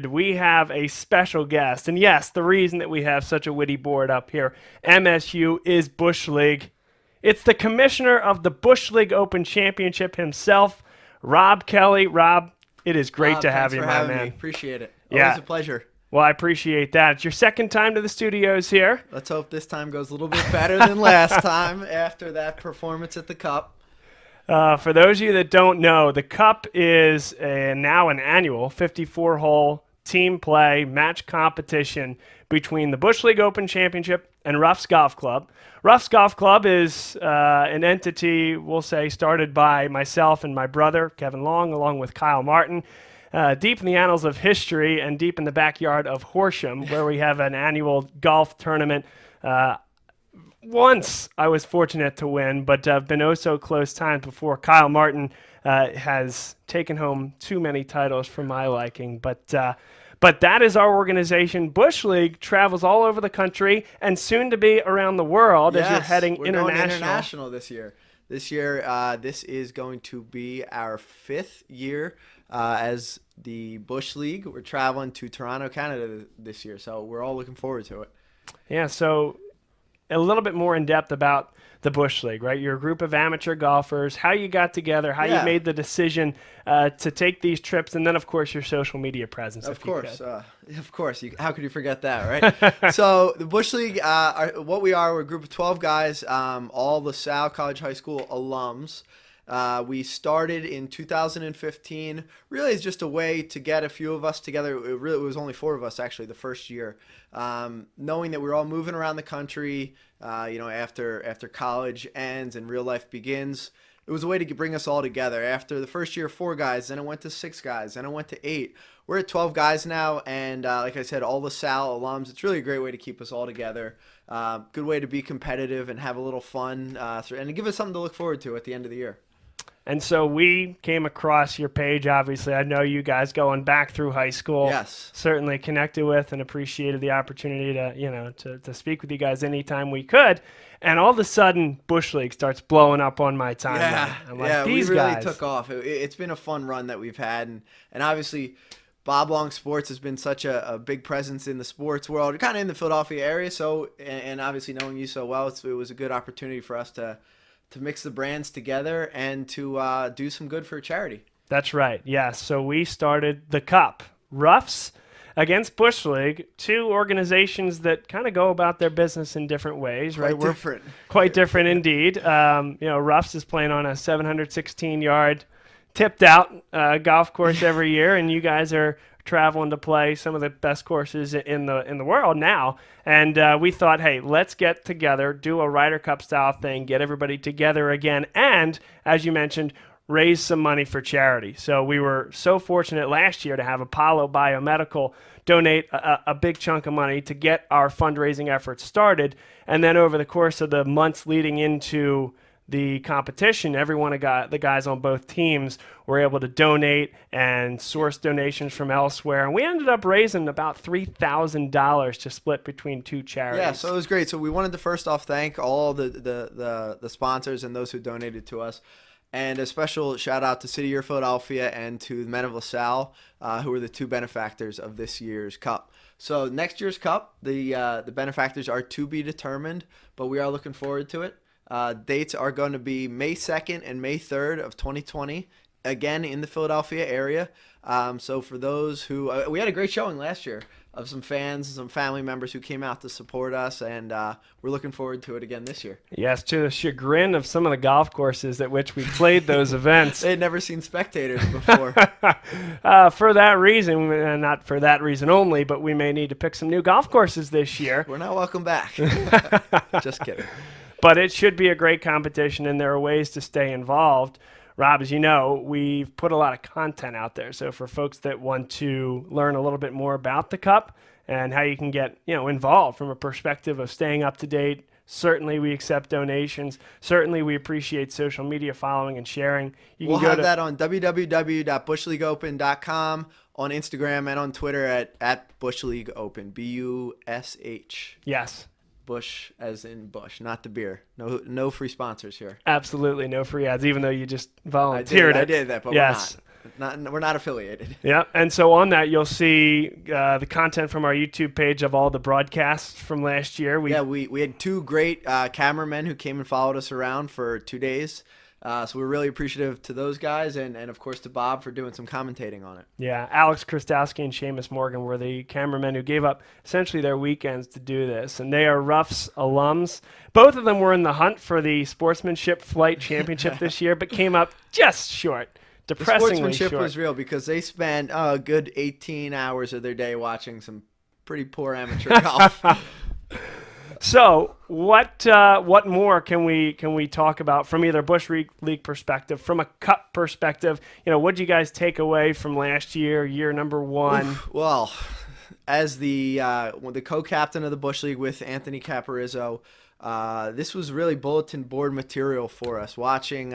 said, we have a special guest. And yes, the reason that we have such a witty board up here, MSU is Bush League. It's the commissioner of the Bush League Open Championship himself, Rob Kelly. Rob, it is great to have you, my man. Thanks for having me. Appreciate it. Always a pleasure. Well, I appreciate that. It's your second time to the studios here. Let's hope this time goes a little bit better than last time after that performance at the Cup. For those of you that don't know, the Cup is now an annual 54-hole team play match competition between the Bush League Open Championship and Ruff's Golf Club. Ruff's Golf Club is an entity, we'll say, started by myself and my brother, Kevin Long, along with Kyle Martin, deep in the annals of history and deep in the backyard of Horsham, where we have an annual golf tournament. Once I was fortunate to win, but I've been so close times before. Kyle Martin has taken home too many titles for my liking, but that is our organization. Bush League travels all over the country and soon to be around the world as you're heading international. Going international this year. This is going to be our 5th year as the Bush League. We're traveling to Toronto, Canada this year, so we're all looking forward to it. Yeah, so a little bit more in depth about the Bush League, right? You're a group of amateur golfers, how you got together, how you made the decision to take these trips, and then, of course, your social media presence. Of course. How could you forget that, right? So the Bush League, we're a group of 12 guys, all LaSalle College High School alums. We started in 2015, really as just a way to get a few of us together. It was only 4 of us, actually, the first year. Knowing that we were all moving around the country, after college ends and real life begins, it was a way to bring us all together. After the first year, 4 guys, then it went to 6 guys, then it went to 8. We're at 12 guys now, and like I said, all LaSalle alums. It's really a great way to keep us all together. Good way to be competitive and have a little fun, and to give us something to look forward to at the end of the year. And so we came across your page, obviously. I know you guys going back through high school. Yes. Certainly connected with and appreciated the opportunity to speak with you guys anytime we could. And all of a sudden, Bush League starts blowing up on my timeline. Yeah, we really took off. It's been a fun run that we've had. And obviously, Bob Long Sports has been such a big presence in the sports world, kind of in the Philadelphia area. So, and obviously knowing you so well, it was a good opportunity for us to mix the brands together and to do some good for charity. That's right, yes. So we started the Cup. Ruffs against Bush League, 2 organizations that kind of go about their business in different ways, right? Quite different indeed. Ruffs is playing on a 716-yard tipped out golf course every year, and you guys are traveling to play some of the best courses in the world now. And we thought, hey, let's get together, do a Ryder Cup style thing, get everybody together again, and as you mentioned, raise some money for charity. So we were so fortunate last year to have Apollo Biomedical donate a big chunk of money to get our fundraising efforts started. And then over the course of the months leading into the competition, every one of the guys on both teams were able to donate and source donations from elsewhere. And we ended up raising about $3,000 to split between 2 charities. Yeah, so it was great. So we wanted to first off thank all the sponsors and those who donated to us. And a special shout out to City of Philadelphia and to the Men of LaSalle, who were the 2 benefactors of this year's Cup. So next year's Cup, the benefactors are to be determined, but we are looking forward to it. Dates are going to be May 2nd and May 3rd of 2020, again in the Philadelphia area. So for those who we had a great showing last year of some fans, some family members who came out to support us, and we're looking forward to it again this year. Yes, to the chagrin of some of the golf courses at which we played those events. They had never seen spectators before. For that reason, not for that reason only, but we may need to pick some new golf courses this year. We're not welcome back. Just kidding. But it should be a great competition, and there are ways to stay involved. Rob, as you know, we've put a lot of content out there. So for folks that want to learn a little bit more about the Cup and how you can get involved from a perspective of staying up to date, certainly we accept donations. Certainly we appreciate social media following and sharing. We'll have that on www.bushleagueopen.com, on Instagram and on Twitter at Bush League Open, BUSH. Yes. Bush as in Bush, not the beer. No free sponsors here. Absolutely no free ads, even though you just volunteered. I did that, but yes. we're We're not affiliated. Yeah, and so on that, you'll see the content from our YouTube page of all the broadcasts from last year. We had 2 great cameramen who came and followed us around for 2 days. So we're really appreciative to those guys and of course to Bob for doing some commentating on it. Yeah, Alex Kristowski and Seamus Morgan were the cameramen who gave up essentially their weekends to do this. And they are Ruff's alums. Both of them were in the hunt for the Sportsmanship Flight Championship this year, but came up just short. Depressingly the sportsmanship short. was real because they spent a good 18 hours of their day watching some pretty poor amateur golf. So what more can we talk about from either Bush League perspective, from a Cup perspective? What did you guys take away from last year number 1? Well, as the co-captain of the Bush League with Anthony Caparizzo, this was really bulletin board material for us. Watching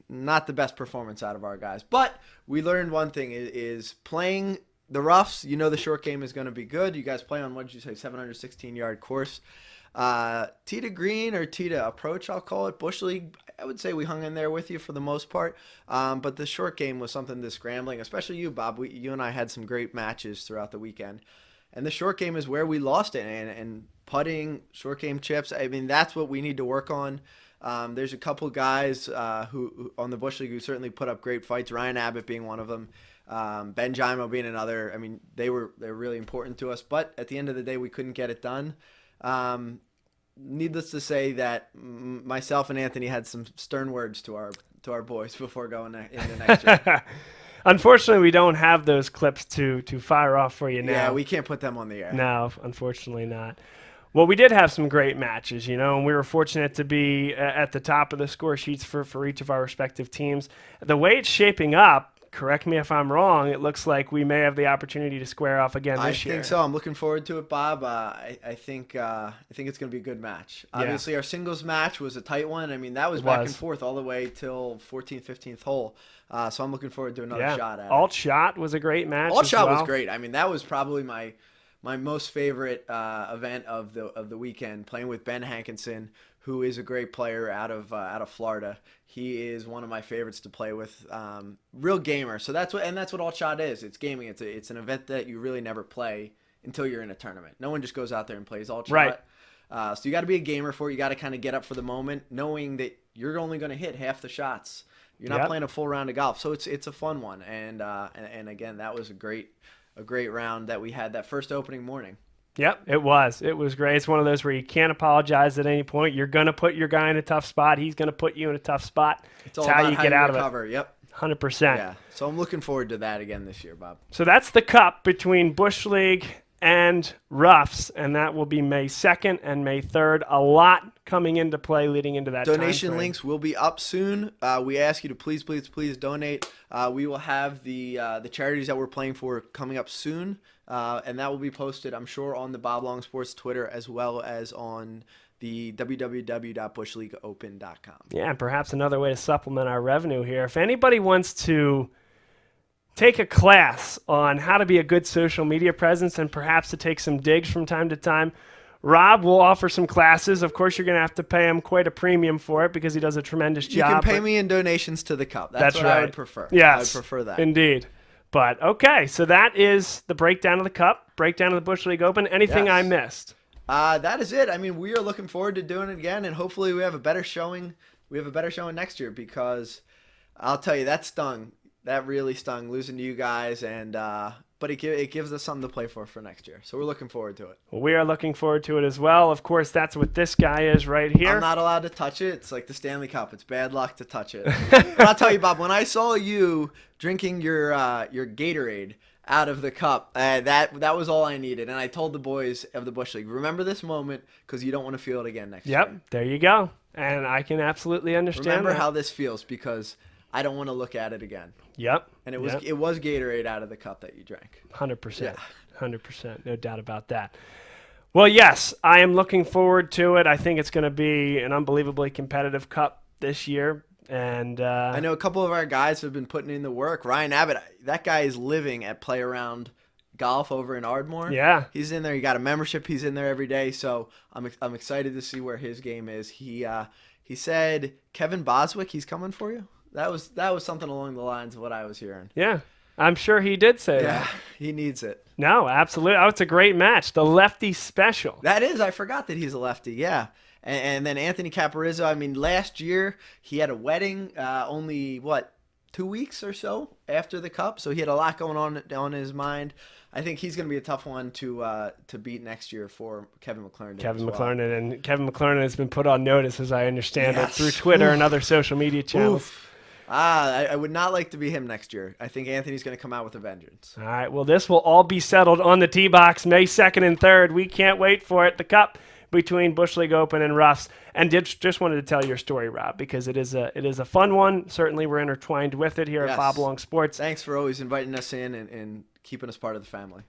not the best performance out of our guys, but we learned one thing is playing the roughs. The short game is going to be good. You guys play on, what did you say, 716-yard course. Tee to green or tee to approach, I'll call it. Bush League, I would say we hung in there with you for the most part. But the short game was something to scrambling, especially you, Bob. You and I had some great matches throughout the weekend. And the short game is where we lost it. And putting, short game chips, I mean, that's what we need to work on. There's a couple guys who on the Bush League who certainly put up great fights, Ryan Abbott being one of them. Ben Jimo being another. I mean, they're really important to us, but at the end of the day, we couldn't get it done. Needless to say that myself and Anthony had some stern words to our boys before going into next year. Unfortunately, we don't have those clips to fire off for you now. Yeah, we can't put them on the air. No, unfortunately not. Well, we did have some great matches, and we were fortunate to be at the top of the score sheets for each of our respective teams. The way it's shaping up, correct me if I'm wrong, it looks like we may have the opportunity to square off again this year. I think so. I'm looking forward to it, Bob. I think it's going to be a good match. Obviously, our singles match was a tight one. I mean, that was back and forth all the way till 14th, 15th hole. So I'm looking forward to another shot at it. Alt Shot was a great match. Alt Shot was great. I mean, that was probably my most favorite event of the weekend, playing with Ben Hankinson, who is a great player out of Florida. He is one of my favorites to play with. Real gamer. So that's what Alt Shot is. It's gaming. It's an event that you really never play until you're in a tournament. No one just goes out there and plays Alt Shot. Right. So you got to be a gamer for it. You got to kind of get up for the moment, knowing that you're only going to hit half the shots. You're not playing a full round of golf. So it's a fun one. And again, that was a great round that we had that first opening morning. Yep, it was. It was great. It's one of those where you can't apologize at any point. You're going to put your guy in a tough spot. He's going to put you in a tough spot. It's all about how you get out of it. Yep. 100%. Yeah. So I'm looking forward to that again this year, Bob. So that's the Cup between Bush League and Ruffs, and that will be May 2nd and May 3rd. A lot coming into play leading into that donation links will be up soon. We ask you to please donate. We will have the charities that we're playing for coming up soon, and that will be posted, I'm sure, on the Bob Long Sports Twitter as well as on the www.bushleagueopen.com. Yeah, and perhaps another way to supplement our revenue here. If anybody wants to take a class on how to be a good social media presence and perhaps to take some digs from time to time, Rob will offer some classes. Of course, you're going to have to pay him quite a premium for it because he does a tremendous job. You can pay me in donations to the Cup. That's what right. I would prefer. Yes, I would prefer that. Indeed. But, okay, so that is the breakdown of the Cup, breakdown of the Bush League Open. Anything I missed? That is it. I mean, we are looking forward to doing it again, and hopefully we have a better showing. We have a better showing next year because I'll tell you, that stung. That really stung, losing to you guys, and but it gives us something to play for next year. So we're looking forward to it. Well, we are looking forward to it as well. Of course, that's what this guy is right here. I'm not allowed to touch it. It's like the Stanley Cup. It's bad luck to touch it. But I'll tell you, Bob, when I saw you drinking your Gatorade out of the cup, that was all I needed. And I told the boys of the Bush League, remember this moment because you don't want to feel it again next year. Yep, there you go. And I can absolutely understand Remember that. how this feels because I don't want to look at it again. Yep. And it was Gatorade out of the cup that you drank. 100%. Yeah. 100%. No doubt about that. Well, yes, I am looking forward to it. I think it's going to be an unbelievably competitive Cup this year. And I know a couple of our guys have been putting in the work. Ryan Abbott, that guy is living at Play Around Golf over in Ardmore. Yeah. He's in there. He got a membership. He's in there every day. So I'm excited to see where his game is. He said Kevin Boswick, he's coming for you. That was something along the lines of what I was hearing. Yeah, I'm sure he did say Yeah, that. he needs it. No, absolutely. Oh, it's a great match. The lefty special. That is. I forgot that he's a lefty. Yeah. And then Anthony Caparizzo. I mean, last year he had a wedding. Only what, 2 weeks or so after the Cup. So he had a lot going on his mind. I think he's going to be a tough one to beat next year for Kevin McClernand. Kevin McClernand has been put on notice, as I understand it, through Twitter Oof. and other social media channels. Oof. I would not like to be him next year. I think Anthony's going to come out with a vengeance. All right, well, this will all be settled on the tee box May 2nd and 3rd. We can't wait for it. The Cup between Bush League Open and Ruffs. And just wanted to tell your story, Rob, because it is a fun one. Certainly, we're intertwined with it here at Bob Long Sports. Thanks for always inviting us in and keeping us part of the family.